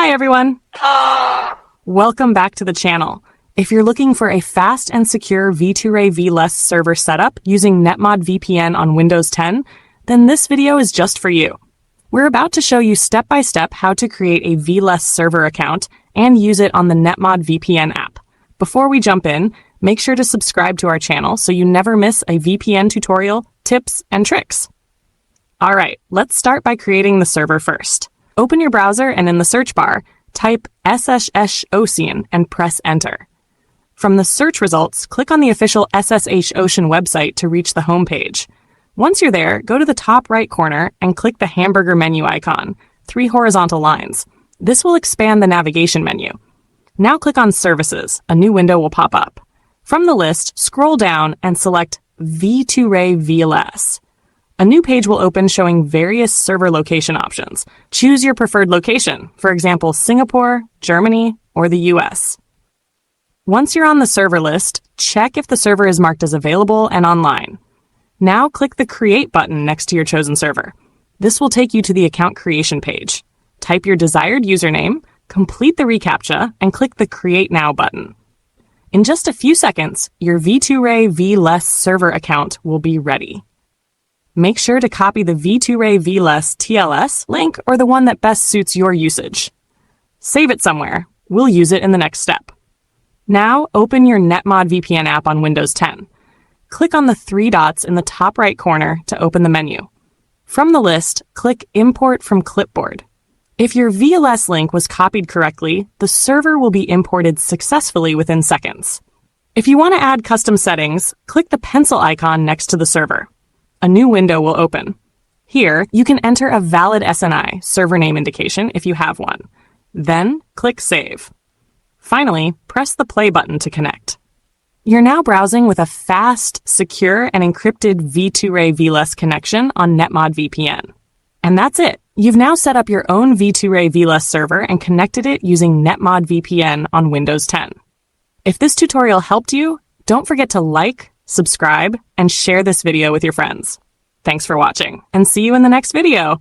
Hi everyone! Welcome back to the channel. If you're looking for a fast and secure V2Ray VLESS server setup using NetMod VPN on Windows 10, then this video is just for you. We're about to show you step-by-step how to create a VLESS server account and use it on the NetMod VPN app. Before we jump in, make sure to subscribe to our channel so you never miss a VPN tutorial, tips, and tricks. Alright, let's start by creating the server first. Open your browser and in the search bar, type SSHOcean and press enter. From the search results, click on the official SSHOcean website to reach the home page. Once you're there, go to the top right corner and click the hamburger menu icon, 3 horizontal lines. This will expand the navigation menu. Now click on Services. A new window will pop up. From the list, scroll down and select V2Ray VLESS. A new page will open showing various server location options. Choose your preferred location, for example, Singapore, Germany, or the US. Once you're on the server list, check if the server is marked as available and online. Now click the Create button next to your chosen server. This will take you to the account creation page. Type your desired username, complete the reCAPTCHA, and click the Create Now button. In just a few seconds, your V2Ray VLESS server account will be ready. Make sure to copy the V2Ray VLESS TLS link or the one that best suits your usage. Save it somewhere. We'll use it in the next step. Now open your NetMod VPN app on Windows 10. Click on the 3 dots in the top right corner to open the menu. From the list, click Import from Clipboard. If your VLS link was copied correctly, the server will be imported successfully within seconds. If you want to add custom settings, click the pencil icon next to the server. A new window will open. Here, you can enter a valid SNI, server name indication, if you have one. Then, click Save. Finally, press the play button to connect. You're now browsing with a fast, secure, and encrypted V2Ray VLESS connection on NetMod VPN. And that's it. You've now set up your own V2Ray VLESS server and connected it using NetMod VPN on Windows 10. If this tutorial helped you, don't forget to like, subscribe, and share this video with your friends. Thanks for watching, and see you in the next video!